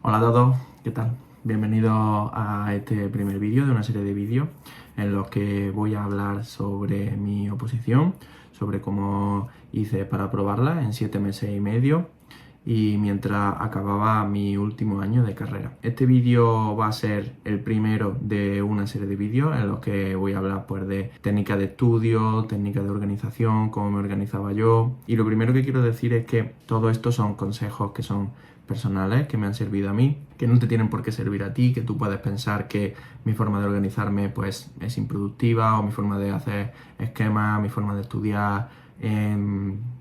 Hola a todos, ¿qué tal? Bienvenidos a este primer vídeo de una serie de vídeos en los que voy a hablar sobre mi oposición, sobre cómo hice para aprobarla en 7 meses y medio y mientras acababa mi último año de carrera. Este vídeo va a ser el primero de una serie de vídeos en los que voy a hablar pues, de técnicas de estudio, técnicas de organización, cómo me organizaba yo. Y lo primero que quiero decir es que todo esto son consejos que son personales, que me han servido a mí, que no te tienen por qué servir a ti, que tú puedes pensar que mi forma de organizarme pues es improductiva o mi forma de hacer esquemas, mi forma de estudiar,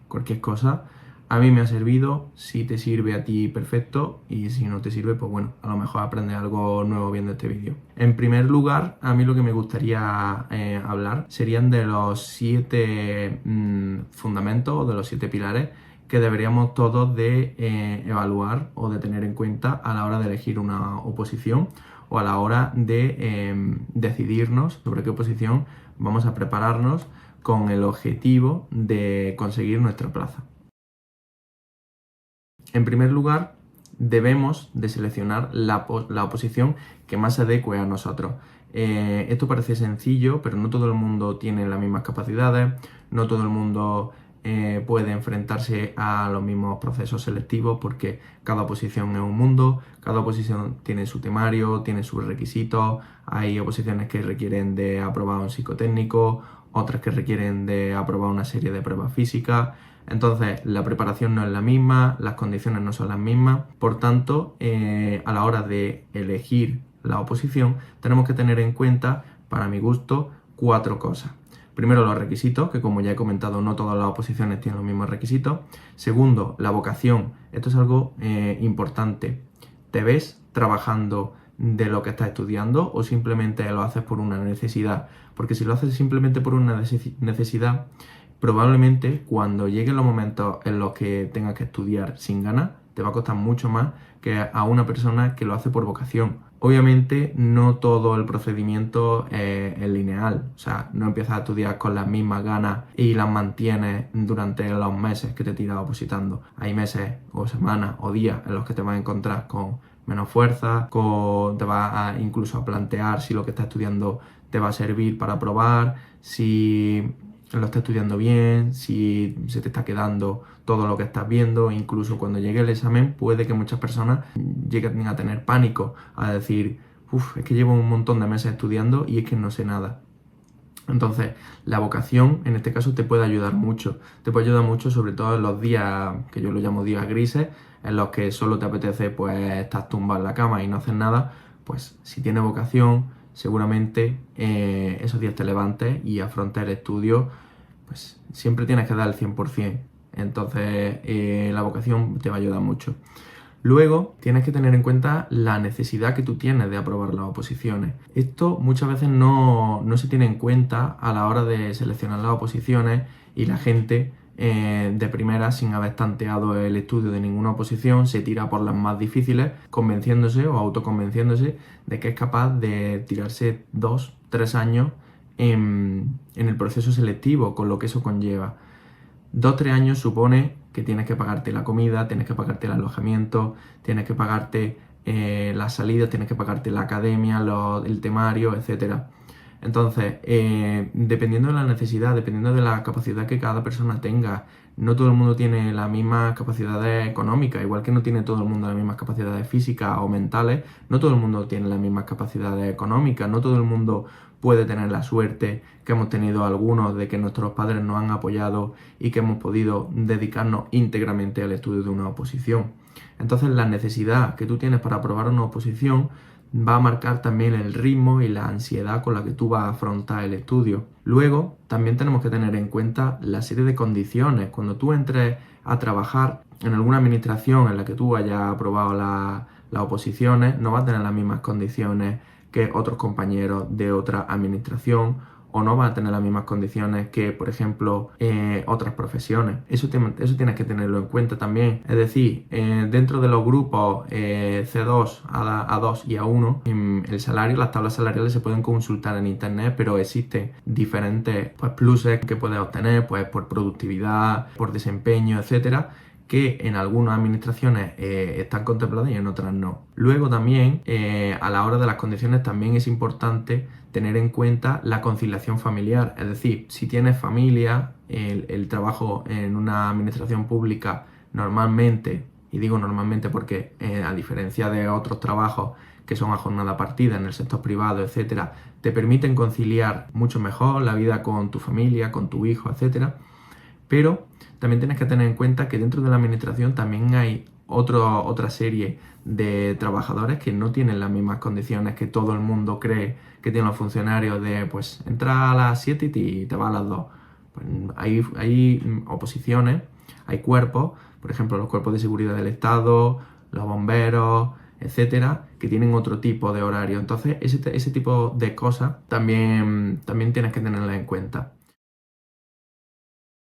cualquier cosa. A mí me ha servido, si te sirve a ti, perfecto, y si no te sirve, pues bueno, a lo mejor aprendes algo nuevo viendo este vídeo. En primer lugar, a mí lo que me gustaría hablar serían de los 7 fundamentos o de los 7 pilares que deberíamos todos de evaluar o de tener en cuenta a la hora de elegir una oposición o a la hora de decidirnos sobre qué oposición vamos a prepararnos con el objetivo de conseguir nuestra plaza. En primer lugar, debemos de seleccionar la oposición que más se adecue a nosotros. Esto parece sencillo, pero no todo el mundo tiene las mismas capacidades, no todo el mundo puede enfrentarse a los mismos procesos selectivos porque cada oposición es un mundo, cada oposición tiene su temario, tiene sus requisitos, hay oposiciones que requieren de aprobar un psicotécnico, otras que requieren de aprobar una serie de pruebas físicas. Entonces, la preparación no es la misma, las condiciones no son las mismas, por tanto, a la hora de elegir la oposición, tenemos que tener en cuenta, para mi gusto, 4 cosas. Primero, los requisitos, que como ya he comentado, no todas las oposiciones tienen los mismos requisitos. Segundo, la vocación. Esto es algo importante. ¿Te ves trabajando de lo que estás estudiando o simplemente lo haces por una necesidad? Porque si lo haces simplemente por una necesidad, probablemente cuando lleguen los momentos en los que tengas que estudiar sin ganas, te va a costar mucho más que a una persona que lo hace por vocación. Obviamente no todo el procedimiento es lineal, o sea, no empiezas a estudiar con las mismas ganas y las mantienes durante los meses que te tiras opositando. Hay meses o semanas o días en los que te vas a encontrar con menos fuerza, te vas incluso a plantear si lo que estás estudiando te va a servir para aprobar, si lo estás estudiando bien, si se te está quedando todo lo que estás viendo. Incluso cuando llegue el examen puede que muchas personas lleguen a tener pánico, a decir, es que llevo un montón de meses estudiando y es que no sé nada. Entonces, la vocación en este caso te puede ayudar mucho. Te puede ayudar mucho sobre todo en los días, que yo lo llamo días grises, en los que solo te apetece pues estar tumbado en la cama y no hacer nada. Pues si tienes vocación, seguramente esos días te levantes y afrontes el estudio, pues siempre tienes que dar el 100%. Entonces, la vocación te va a ayudar mucho. Luego, tienes que tener en cuenta la necesidad que tú tienes de aprobar las oposiciones. Esto muchas veces no se tiene en cuenta a la hora de seleccionar las oposiciones y la gente de primera, sin haber tanteado el estudio de ninguna oposición, se tira por las más difíciles, convenciéndose o autoconvenciéndose de que es capaz de tirarse 2-3 años en el proceso selectivo, con lo que eso conlleva. 2-3 años supone que tienes que pagarte la comida, tienes que pagarte el alojamiento, tienes que pagarte las salidas, tienes que pagarte la academia, el temario, etc. Entonces, dependiendo de la necesidad, dependiendo de la capacidad que cada persona tenga, no todo el mundo tiene las mismas capacidades económicas, igual que no tiene todo el mundo las mismas capacidades físicas o mentales, no todo el mundo tiene las mismas capacidades económicas, no todo el mundo puede tener la suerte que hemos tenido algunos de que nuestros padres nos han apoyado y que hemos podido dedicarnos íntegramente al estudio de una oposición. Entonces, la necesidad que tú tienes para aprobar una oposición va a marcar también el ritmo y la ansiedad con la que tú vas a afrontar el estudio. Luego, también tenemos que tener en cuenta la serie de condiciones. Cuando tú entres a trabajar en alguna administración en la que tú hayas aprobado las oposiciones, no vas a tener las mismas condiciones que otros compañeros de otra administración o no vas a tener las mismas condiciones que, por ejemplo, otras profesiones. Eso tienes que tenerlo en cuenta también. Es decir, dentro de los grupos C2, A2 y A1, el salario, las tablas salariales se pueden consultar en internet, pero existen diferentes pluses que puedes obtener pues, por productividad, por desempeño, etcétera, que en algunas administraciones están contempladas y en otras no. Luego también, a la hora de las condiciones, también es importante tener en cuenta la conciliación familiar. Es decir, si tienes familia, el trabajo en una administración pública normalmente, y digo normalmente porque a diferencia de otros trabajos que son a jornada partida en el sector privado, etcétera, te permiten conciliar mucho mejor la vida con tu familia, con tu hijo, etcétera. Pero también tienes que tener en cuenta que dentro de la administración también hay otra serie de trabajadores que no tienen las mismas condiciones que todo el mundo cree que tienen los funcionarios de, pues, entrar a las 7 y te vas a las 2. Pues hay oposiciones, hay cuerpos, por ejemplo, los cuerpos de seguridad del Estado, los bomberos, etcétera, que tienen otro tipo de horario. Entonces, ese tipo de cosas también tienes que tenerlas en cuenta.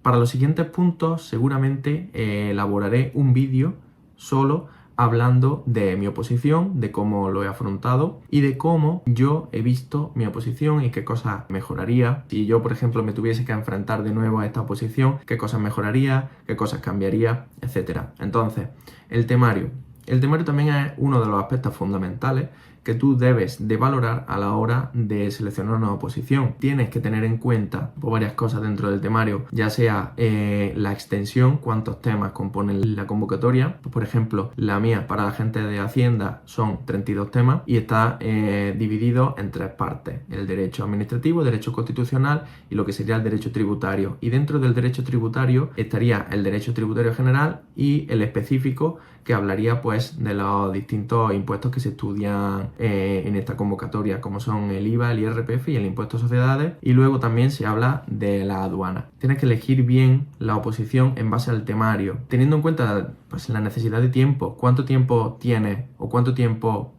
Para los siguientes puntos seguramente elaboraré un vídeo solo hablando de mi oposición, de cómo lo he afrontado y de cómo yo he visto mi oposición y qué cosas mejoraría. Si yo, por ejemplo, me tuviese que enfrentar de nuevo a esta oposición, qué cosas mejoraría, qué cosas cambiaría, etcétera. Entonces, el temario. El temario también es uno de los aspectos fundamentales que tú debes de valorar a la hora de seleccionar una oposición. Tienes que tener en cuenta varias cosas dentro del temario, ya sea la extensión, cuántos temas componen la convocatoria. Por ejemplo, la mía para la gente de Hacienda son 32 temas y está dividido en 3 partes: el derecho administrativo, el derecho constitucional y lo que sería el derecho tributario. Y dentro del derecho tributario estaría el derecho tributario general y el específico, que hablaría pues de los distintos impuestos que se estudian en esta convocatoria, como son el IVA, el IRPF y el impuesto a sociedades, y luego también se habla de la aduana. Tienes que elegir bien la oposición en base al temario, teniendo en cuenta pues la necesidad de tiempo, cuánto tiempo tienes o cuánto tiempo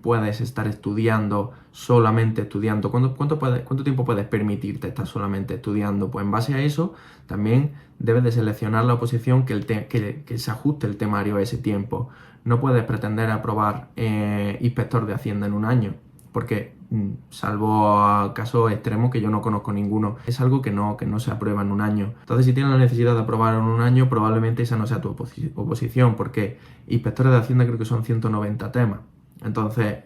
puedes estar estudiando, solamente estudiando, cuánto tiempo puedes permitirte estar solamente estudiando. Pues en base a eso también debes de seleccionar la oposición que se ajuste el temario a ese tiempo. No puedes pretender aprobar inspector de Hacienda en un año, porque salvo casos extremos que yo no conozco ninguno, es algo que no se aprueba en un año. Entonces, si tienes la necesidad de aprobar en un año, probablemente esa no sea tu oposición, porque inspectores de Hacienda creo que son 190 temas. Entonces,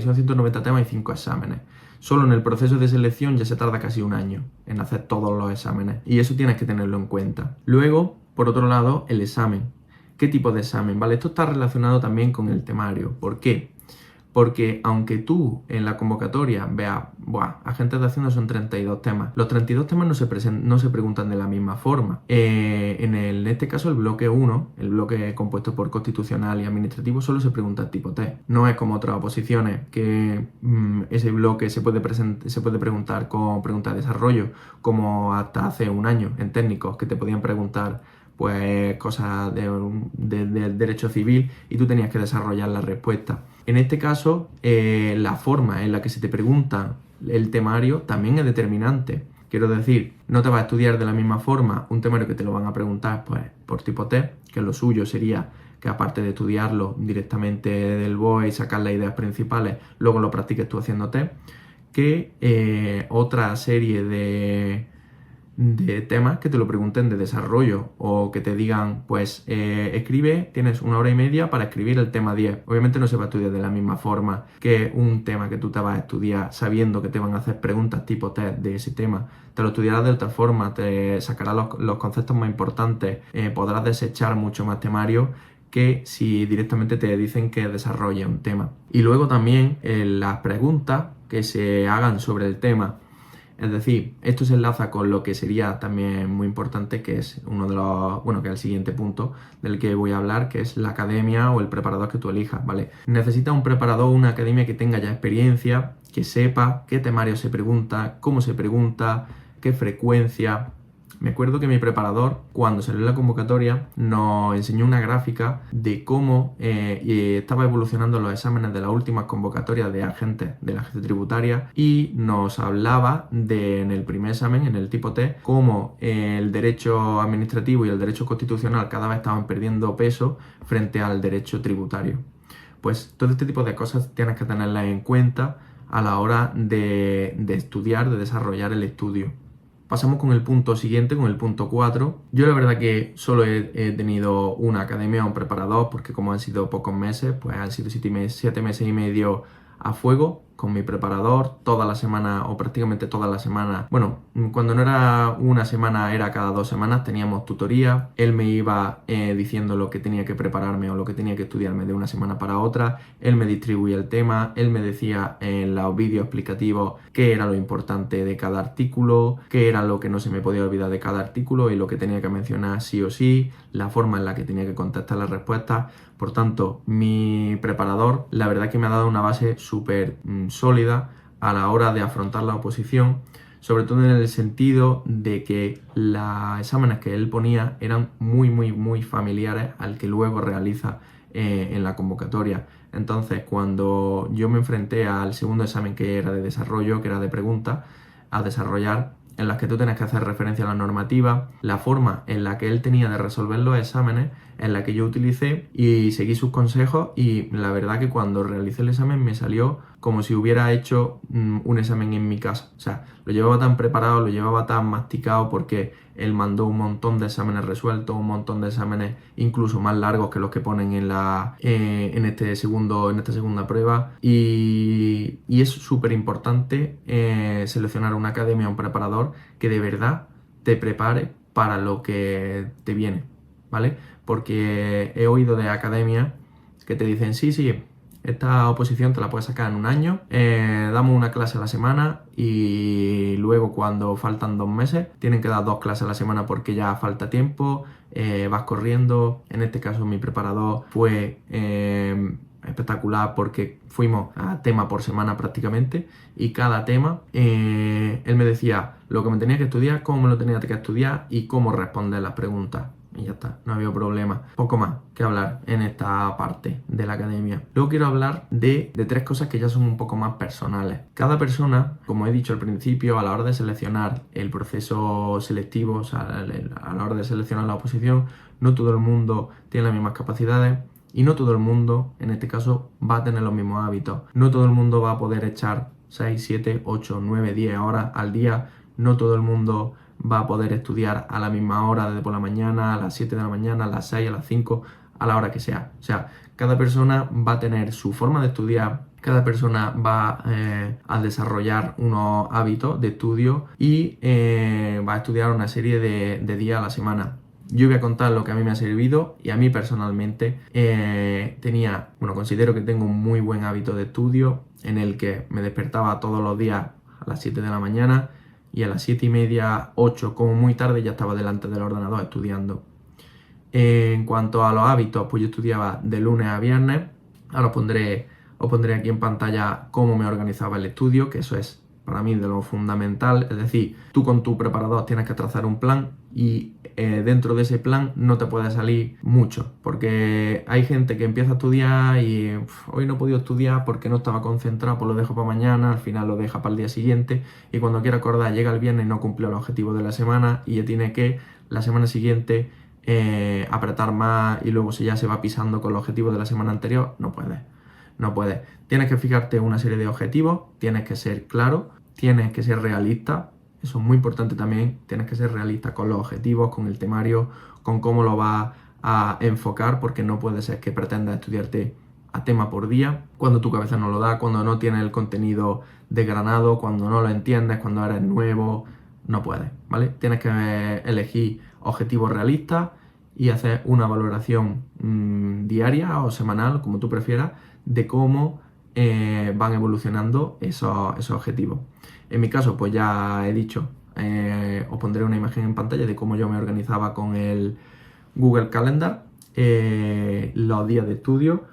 son 190 temas y 5 exámenes. Solo en el proceso de selección ya se tarda casi un año en hacer todos los exámenes, y eso tienes que tenerlo en cuenta. Luego, por otro lado, el examen. ¿Qué tipo de examen? Vale, esto está relacionado también con el temario. ¿Por qué? Porque aunque tú en la convocatoria veas, agentes de Hacienda son 32 temas, los 32 temas no se preguntan de la misma forma. En este caso, el bloque 1, el bloque compuesto por constitucional y administrativo, solo se pregunta tipo T. No es como otras oposiciones, que ese bloque se puede preguntar con preguntas de desarrollo, como hasta hace un año en técnicos, que te podían preguntar pues cosas del derecho civil y tú tenías que desarrollar la respuesta. En este caso, la forma en la que se te pregunta el temario también es determinante. Quiero decir, no te vas a estudiar de la misma forma un temario que te lo van a preguntar pues por tipo T, que lo suyo sería que, aparte de estudiarlo directamente del BOE y sacar las ideas principales, luego lo practiques tú haciendo T, que otra serie de temas que te lo pregunten de desarrollo, o que te digan, pues escribe, tienes 1 hora y media para escribir el tema 10. Obviamente no se va a estudiar de la misma forma que un tema que tú te vas a estudiar sabiendo que te van a hacer preguntas tipo test de ese tema. Te lo estudiarás de otra forma, te sacarás los conceptos más importantes, podrás desechar mucho más temario que si directamente te dicen que desarrolle un tema. Y luego también las preguntas que se hagan sobre el tema. Es decir, esto se enlaza con lo que sería también muy importante, que es uno de los, que es el siguiente punto del que voy a hablar, que es la academia o el preparador que tú elijas, ¿vale? Necesitas un preparador o una academia que tenga ya experiencia, que sepa qué temario se pregunta, cómo se pregunta, qué frecuencia. Me acuerdo que mi preparador, cuando salió la convocatoria, nos enseñó una gráfica de cómo estaba evolucionando los exámenes de las últimas convocatorias de agentes de la agencia tributaria, y nos hablaba en el primer examen, en el tipo T, cómo el derecho administrativo y el derecho constitucional cada vez estaban perdiendo peso frente al derecho tributario. Pues todo este tipo de cosas tienes que tenerlas en cuenta a la hora de estudiar, de desarrollar el estudio. Pasamos con el punto siguiente, con el punto 4. Yo la verdad que solo he tenido una academia, un preparador, porque como han sido pocos meses, pues han sido 7 meses y medio a fuego con mi preparador, toda la semana o prácticamente toda la semana. Bueno, cuando no era una semana, era cada 2 semanas, teníamos tutoría. Él me iba diciendo lo que tenía que prepararme o lo que tenía que estudiarme de una semana para otra. Él me distribuía el tema, él me decía en los vídeos explicativos qué era lo importante de cada artículo, qué era lo que no se me podía olvidar de cada artículo y lo que tenía que mencionar sí o sí, la forma en la que tenía que contestar las respuestas. Por tanto, mi preparador, la verdad que me ha dado una base súper sólida a la hora de afrontar la oposición, sobre todo en el sentido de que los exámenes que él ponía eran muy familiares al que luego realiza en la convocatoria. Entonces, cuando yo me enfrenté al segundo examen, que era de desarrollo, que era de preguntas a desarrollar, en las que tú tienes que hacer referencia a la normativa, la forma en la que él tenía de resolver los exámenes, en la que yo utilicé y seguí sus consejos, y la verdad que cuando realicé el examen me salió como si hubiera hecho un examen en mi casa. O sea, lo llevaba tan preparado, lo llevaba tan masticado, porque él mandó un montón de exámenes resueltos, un montón de exámenes incluso más largos que los que ponen en esta segunda prueba, y es súper importante seleccionar una academia, un preparador que de verdad te prepare para lo que te viene, ¿vale? Porque he oído de academias que te dicen, sí, esta oposición te la puedes sacar en un año, damos una clase a la semana y luego cuando faltan 2 meses tienen que dar 2 clases a la semana porque ya falta tiempo, vas corriendo. En este caso mi preparador fue espectacular porque fuimos a tema por semana prácticamente, y cada tema él me decía lo que me tenía que estudiar, cómo me lo tenía que estudiar y cómo responder las preguntas. Y ya está, no había problema. Poco más que hablar en esta parte de la academia. Luego quiero hablar de 3 cosas que ya son un poco más personales. Cada persona, como he dicho al principio, a la hora de seleccionar el proceso selectivo, o sea, a la hora de seleccionar la oposición, no todo el mundo tiene las mismas capacidades. Y no todo el mundo, en este caso, va a tener los mismos hábitos. No todo el mundo va a poder echar 6, 7, 8, 9, 10 horas al día. No todo el mundo va a poder estudiar a la misma hora, desde por la mañana, a las 7 de la mañana, a las 6, a las 5, a la hora que sea. O sea, cada persona va a tener su forma de estudiar, cada persona va a desarrollar unos hábitos de estudio y va a estudiar una serie de días a la semana. Yo voy a contar lo que a mí me ha servido, y a mí personalmente considero que tengo un muy buen hábito de estudio, en el que me despertaba todos los días a las 7 de la mañana y a las 7:30, 8 como muy tarde ya estaba delante del ordenador estudiando. En cuanto a los hábitos, pues yo estudiaba de lunes a viernes. Ahora os pondré aquí en pantalla cómo me organizaba el estudio, que eso es para mí de lo fundamental. Es decir, tú con tu preparador tienes que trazar un plan, y dentro de ese plan no te puede salir mucho, porque hay gente que empieza a estudiar y hoy no he podido estudiar porque no estaba concentrado, pues lo dejo para mañana, al final lo deja para el día siguiente, y cuando quiere acordar llega el viernes y no cumple el objetivo de la semana, y ya tiene que la semana siguiente apretar más, y luego si ya se va pisando con los objetivos de la semana anterior, no puedes. Tienes que fijarte una serie de objetivos, tienes que ser claro, tienes que ser realista. Eso es muy importante también, tienes que ser realista con los objetivos, con el temario, con cómo lo vas a enfocar, porque no puede ser que pretendas estudiarte a tema por día cuando tu cabeza no lo da, cuando no tienes el contenido desgranado, cuando no lo entiendes, cuando eres nuevo. No puedes, ¿vale? Tienes que elegir objetivos realistas y hacer una valoración diaria o semanal, como tú prefieras, de cómo van evolucionando esos objetivos. En mi caso, pues ya he dicho, os pondré una imagen en pantalla de cómo yo me organizaba con el Google Calendar los días de estudio.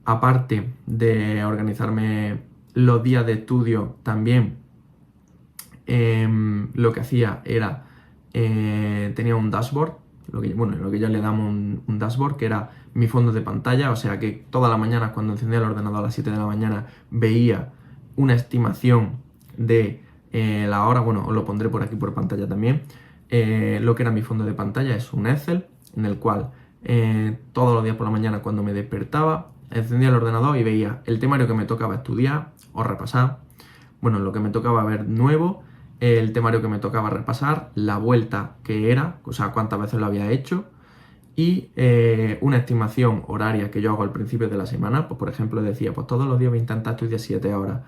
Aparte de organizarme los días de estudio, también lo que hacía era, tenía un dashboard, lo que ya le damos un dashboard, que era mi fondo de pantalla. O sea que todas las mañanas, cuando encendía el ordenador a las 7 de la mañana, veía una estimación de la hora. Bueno, os lo pondré por aquí por pantalla también. Lo que era mi fondo de pantalla es un Excel, en el cual todos los días por la mañana, cuando me despertaba, encendía el ordenador y veía el temario que me tocaba estudiar o repasar, bueno, lo que me tocaba ver nuevo, el temario que me tocaba repasar, la vuelta que era, o sea, cuántas veces lo había hecho, y una estimación horaria que yo hago al principio de la semana. Pues por ejemplo decía, pues todos los días voy a intentar estudiar 7 horas.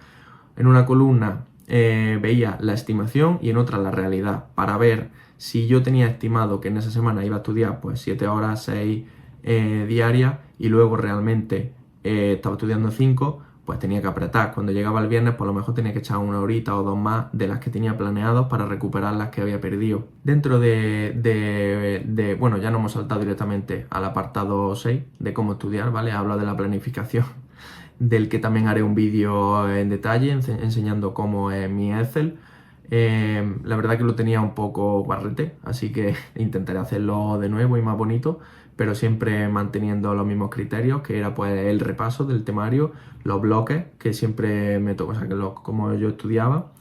En una columna veía la estimación y en otra la realidad, para ver si yo tenía estimado que en esa semana iba a estudiar pues 7 horas, 6 diarias, y luego realmente estaba estudiando 5, pues tenía que apretar. Cuando llegaba el viernes, por lo mejor tenía que echar una horita o dos más de las que tenía planeados para recuperar las que había perdido. Dentro bueno, ya nos hemos saltado directamente al apartado 6 de cómo estudiar, ¿vale? Habla de la planificación, del que también haré un vídeo en detalle enseñando cómo es mi Excel. La verdad que lo tenía un poco barrete, así que intentaré hacerlo de nuevo y más bonito, pero siempre manteniendo los mismos criterios, que era pues el repaso del temario, los bloques que siempre me tocó, o sea, como yo estudiaba,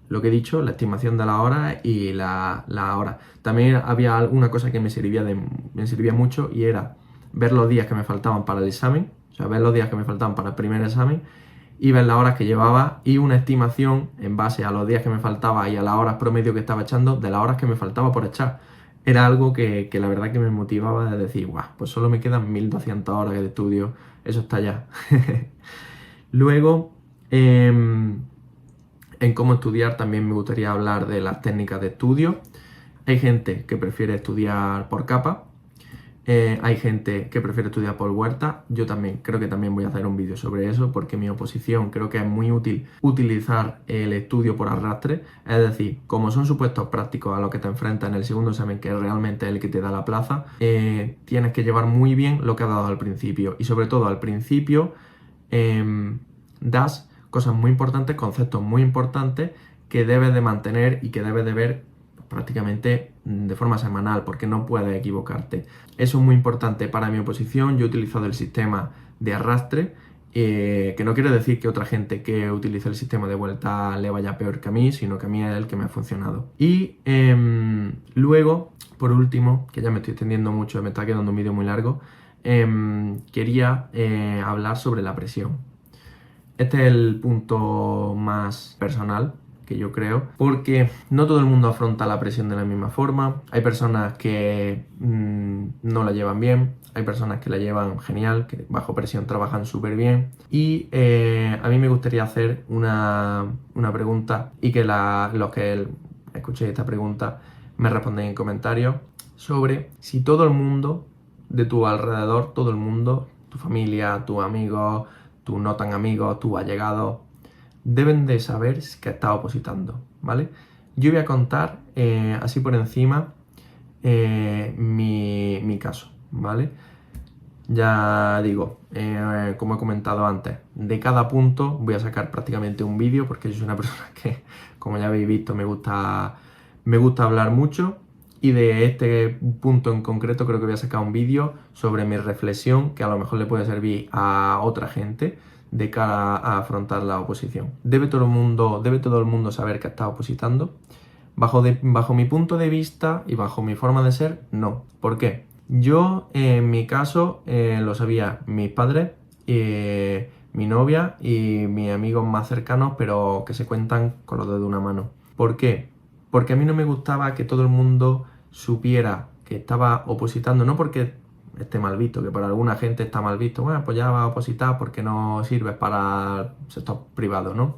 lo que he dicho, la estimación de la hora y la hora. También había alguna cosa que me servía mucho, y era ver los días que me faltaban para el examen, o sea, ver los días que me faltaban para el primer examen y ver las horas que llevaba, y una estimación en base a los días que me faltaba y a las horas promedio que estaba echando de las horas que me faltaba por echar. Era algo que la verdad que me motivaba de decir, guau, pues solo me quedan 1200 horas de estudio, eso está ya. Luego, en cómo estudiar también me gustaría hablar de las técnicas de estudio. Hay gente que prefiere estudiar por capa. Hay gente que prefiere estudiar por huerta. Yo también creo que también voy a hacer un vídeo sobre eso, porque en mi oposición creo que es muy útil utilizar el estudio por arrastre. Es decir, como son supuestos prácticos a los que te enfrentas en el segundo examen, que realmente es el que te da la plaza, tienes que llevar muy bien lo que has dado al principio. Y sobre todo al principio das cosas muy importantes, conceptos muy importantes que debes de mantener y que debes de ver prácticamente de forma semanal, porque no puedes equivocarte. Eso es muy importante para mi oposición. Yo he utilizado el sistema de arrastre, que no quiere decir que otra gente que utilice el sistema de vuelta le vaya peor que a mí, sino que a mí es el que me ha funcionado. Y luego, por último, que ya me estoy extendiendo mucho, me está quedando un vídeo muy largo, quería hablar sobre la presión. Este es el punto más personal que yo creo, porque no todo el mundo afronta la presión de la misma forma. Hay personas que no la llevan bien, hay personas que la llevan genial, que bajo presión trabajan súper bien. Y a mí me gustaría hacer una pregunta, y que los que escuchéis esta pregunta me respondéis en comentarios, sobre si todo el mundo de tu alrededor, todo el mundo, tu familia, tus amigos, tus no tan amigos, tus allegados, deben de saber que estás opositando, ¿vale? Yo voy a contar así por encima mi caso, ¿vale? Ya digo, como he comentado antes, de cada punto voy a sacar prácticamente un vídeo, porque yo soy una persona que, como ya habéis visto, me gusta hablar mucho. Y de este punto en concreto creo que voy a sacar un vídeo sobre mi reflexión, que a lo mejor le puede servir a otra gente de cara a afrontar la oposición. ¿Debe todo el mundo saber que está opositando? Bajo mi punto de vista y bajo mi forma de ser, no. ¿Por qué? Yo, en mi caso, lo sabía mis padres, mi novia y mis amigos más cercanos, pero que se cuentan con los dedos de una mano. ¿Por qué? Porque a mí no me gustaba que todo el mundo supiera que estaba opositando, no porque esté mal visto, que para alguna gente está mal visto, bueno, pues ya va a opositar porque no sirves para el sector privado, ¿no?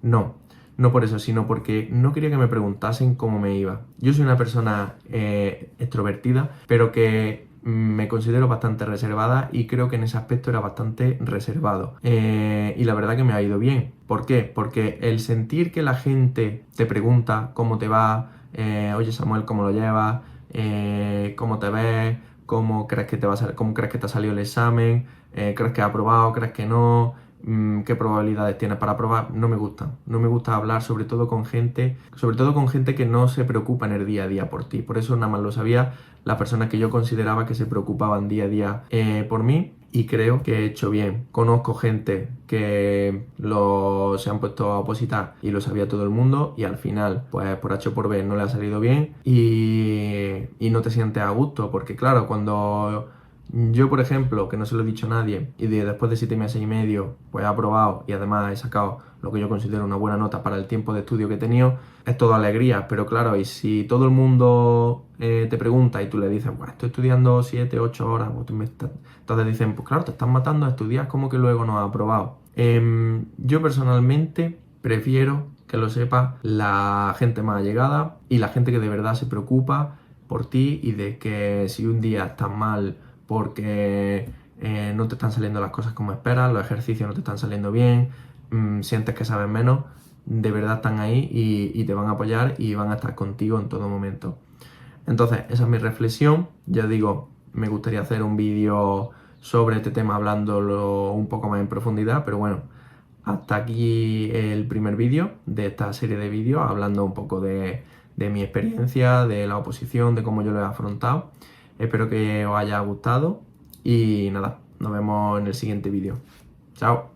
No por eso, sino porque no quería que me preguntasen cómo me iba. Yo soy una persona extrovertida, pero que me considero bastante reservada, y creo que en ese aspecto era bastante reservado. Y la verdad que me ha ido bien. ¿Por qué? Porque el sentir que la gente te pregunta cómo te va, oye Samuel, ¿cómo lo llevas? ¿Cómo te ves? ¿Cómo crees que cómo crees que te ha salido el examen? ¿Crees que has aprobado? ¿Crees que no? ¿Qué probabilidades tienes para aprobar? No me gusta. No me gusta hablar sobre todo con gente que no se preocupa en el día a día por ti. Por eso nada más lo sabía las personas que yo consideraba que se preocupaban día a día por mí, y creo que he hecho bien. Conozco gente que se han puesto a opositar y lo sabía todo el mundo, y al final, pues por H o por B no le ha salido bien, y no te sientes a gusto, porque claro, cuando Yo, por ejemplo, que no se lo he dicho a nadie, y después de 7 meses y medio, pues he aprobado y además he sacado lo que yo considero una buena nota para el tiempo de estudio que he tenido, es todo alegría. Pero claro, y si todo el mundo te pregunta y tú le dices, pues estoy estudiando 7, 8 horas, entonces dicen, pues claro, te estás matando a estudiar, como que luego no has aprobado. Yo personalmente prefiero que lo sepa la gente más allegada y la gente que de verdad se preocupa por ti, y de que si un día estás mal porque no te están saliendo las cosas como esperas, los ejercicios no te están saliendo bien, sientes que sabes menos, de verdad están ahí y te van a apoyar y van a estar contigo en todo momento. Entonces, esa es mi reflexión. Ya digo, me gustaría hacer un vídeo sobre este tema hablándolo un poco más en profundidad, pero bueno, hasta aquí el primer vídeo de esta serie de vídeos, hablando un poco de mi experiencia, de la oposición, de cómo yo lo he afrontado. Espero que os haya gustado y nada, nos vemos en el siguiente vídeo. Chao.